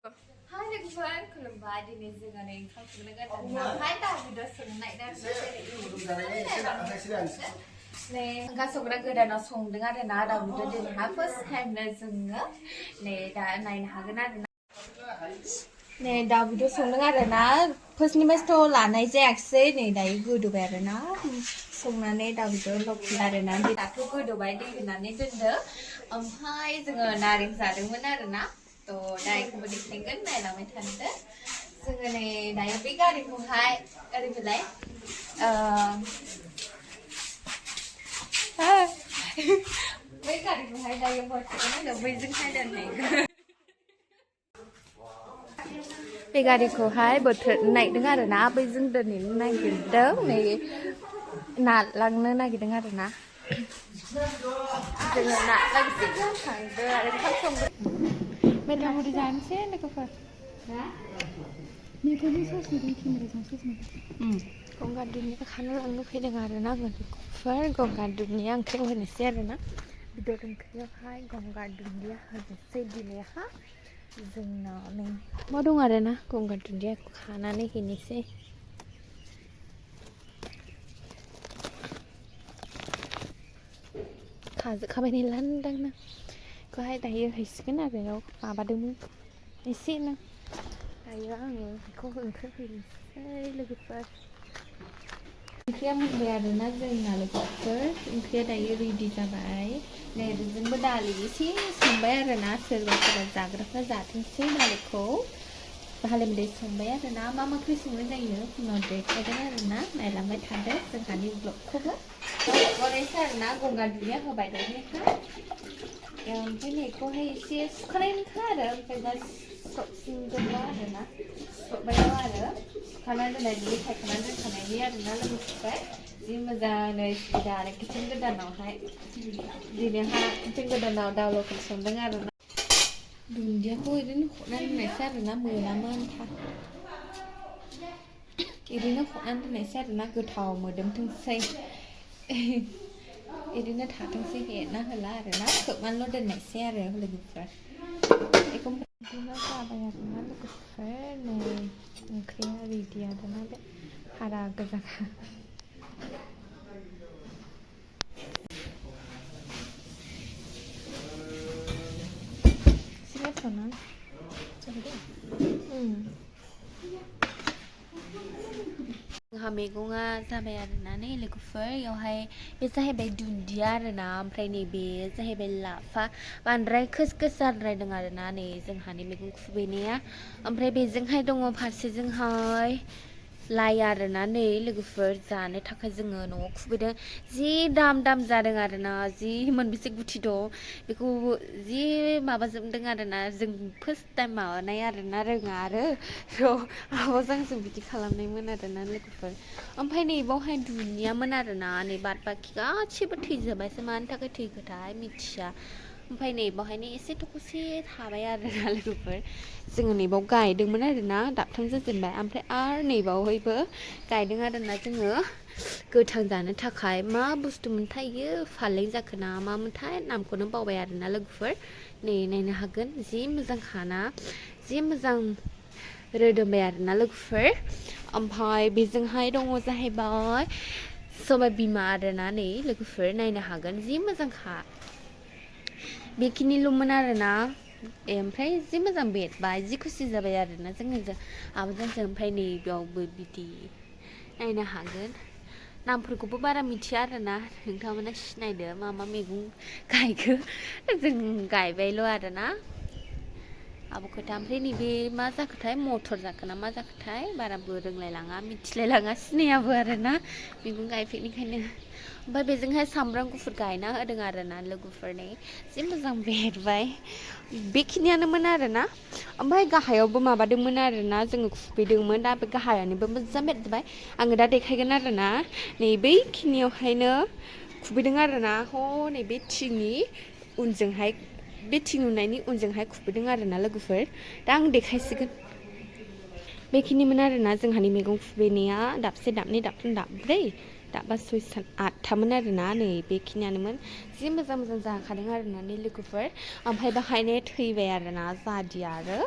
Hai लोगोफोर खुलुमबाय दिनै जोङो नै ओंखाम संनो गोनां हाय दा भिडिअ संनाय दा नै ओंखाम संग्रा गोदानाव संदों आरो ना दा भिडिअ दिनैहा फार्स्ट टाइमनो जोङो नै दा नायनो हागोन आरो ना नै दा भिडिअ संदों आरो ना फार्स्टनिफ्रायथ' लानाय जायाखिसै नै दायो गोदौबाय आरो ना संनानै दा भिडिअ लकेल आरो ना दाथ' गोदौबाय दै होनानै दोनदो ओमफ्राय जोङो नारें जादोंमोन आरो ना तो दायोखौबो देखायगोन नायलांबाय थादो जोङो नै दायो बे गारिखौहाय ओरैबायलाय बै गारिखौहाय दायो हरसिगोन आरो बैजोंहाय दोनहैगोन बे गारिखौहाय बोथोर नायदों आरो ना बैजों दोनहैनो नागिरदों नै नालांनो नागिरदों आरो ना जोङो नालांसिगोन थांदो आरो ओंखाम संगोन मेथाइ मुरि जानोसै लोगोफोर मेथाइनि सस नुदों केमेरा जानोसै गंगार दुन्दिया खानो लांनो फैदों आरो ना लोगोफोर गंगार दुन्दिया ओंख्रियाव होनोसै आरो ना बेदर ओंख्रियावहाय गंगार दुन्दिया होनोसै दिनैहा जोंनाव नै मा दं आरो ना गंगार दुन्दियाखौ खानानै हैनोसै खाजोबखाबाय नै लांदांनो बेखौहाय दायो हैसिगोन आरो माबादोंमोन एसेनो दायो आङो बेखौ ओंख्रि हैनोसै लोगोफोर ओंख्रिया मोनबाय आरो ना जोंना लोगोफोर ओंख्रिया दायो रेडि जाबाय नै बेजोंबो दालि एसे संबाय आरो ना सोरबा सोरबा जाग्राफ्रा जाथोंसै दालिखौ हालेमदै संबाय आरो ना मा ओंख्रि संनाय जायो उनाव देखायगोन आरो ना नायलांबाय थादो जोंहानि ब्लगखौबो गनायसै आरो ना गंगार दुन्दिया होबाय दानिया ओमफ्राय नैखौहाय एसे सुखानायनिखा आरो ओमफ्राय दा संदोंल' आरो ना संबायल' आरो सुखाना दोननायनि सायखाना दोनखानायनि आरो ना लोगोफोर जि मोजाङै सुबिदा आरो किचेन गोदानावहाय दिनैहाय किचेन गोदानाव दाउ लकेल संदों आरो ना दुन्दियाखौ ओरैनो हरनानै दोननायसै आरो ना मोनामोनथा ओरैनो हरनानै दोननायसै आरो ना गोथाव मोदोमथोंसै ओरैनो थाथोंसै एरना होला आरो ना खोबनानैल' दोननायसै आरो लोगोफोर बेखौ बिदिनो जाबाय आरो ना लोगोफोर नै ओंख्रिया रेडि आरो ना बे हारा गोजाखा सिगाथ'ना जोंहा मैगङा जाबाय आरो ना नै लोगोफोर बेयावहाय बे जाहैबाय दुन्दिया आरो ना ओमफ्राय नैबे जाहैबाय लाफा बांद्राय खोस जाद्रायदों आरो ना नै जोंहानि मैगं खुबैनाया ओमफ्राय बेजोंहाय दङ फारसेजोंहाय लाइ आरो ना नै लोगोफोर जानो थाखाय जोङो न'आव खुबैदों जि दाम जादों आरो ना जि मोनबेसे गुथि दं बेखौ जि माबाजोबदों आरो ना जों फार्स्ट टाइम माबानाय आरो ना रोङा आरो आब'जों जों बिदि खालामनायमोन आरो ना लोगोफोर ओमफ्राय नैबावहाय दुन्दियामोन आरो ना नै बाद बाखि गासिबो थैजोब्बायसो मानि थाखाय थैखोथाय मिथिया ओमफ्राय नैबावहायनो एसे थख'से थाबाय आरो ना लोगोफोर जोङो नैबाव गायदोंमोन आरो ना दाबथाम जाजेनबाय ओमफ्राय आरो नैबावहायबो गायदों आरो ना जोङो गोथां जानो थाखाय मा बुस्थु मोनथायो फालें जाखोना मामोनथाय नामखौनो बावबाय आरो ना लोगोफोर नै नायनो हागोन जि मोजां खाना जि मोजां रोदोमबाय आरो ना लोगोफोर ओमफ्राय बेजोंहाय दङ जाहैबाय सबाय बिमा आरो ना नै लोगोफोर नायनो हागोन जि मोजांखा बेखिनिल'मोन आरो ना ओमफ्राय जि मोजां बेरबाय जि खुसि जाबाय आरो ना जों आब'जों ओमफ्राय नैबेयावबो बिदि नायनो हागोन नामफोरखौबो बारा मिथिया आरो ना नोंथांमोना सिनायदो मा मैगं गायखो जों गायबायल' आरो ना आब'खोथा ओमफ्राय नैबे मा जाखोथाय मटर जाखोना मा जाखोथाय बाराबो रोंलायलाङा मिथिलायलाङा सिनायाबो आरो ना मैगं गायफेरनिखायनो ओमफ्राय बेजोंहाय सामब्राम गुफुर गायना होदों आरो ना लोगोफोरनि जि मोजां बेरबाय बेखिनियानोमोन आरो ना ओमफ्राय गाहायावबो माबादोंमोन आरो ना जोङो खुबैदोंमोन दा बे गाहायानोबो मोजां बेरजोब्बाय आङो दा देखायगोन आरो ना नै बैखिनियावहायनो खुबैदों आरो ना हनै बे थिंनि उनजोंहाय बे थिं नुनायनि उनजोंहाय खुबैदों आरो ना लोगोफोर दा आं देखायसिगोन बेखिनिमोन आरो ना जोंहानि मैगं खुबैनाया दाबसे दाबनै दाबथाम दाब्रै दाबा सय सात आठथामोन आरो ना नै बेखिनियानोमोन जि मोजां जाखादों आरो ना नै लोगोफोर ओमफ्राय बाहायनो थैबाय आरो ना जादिया आरो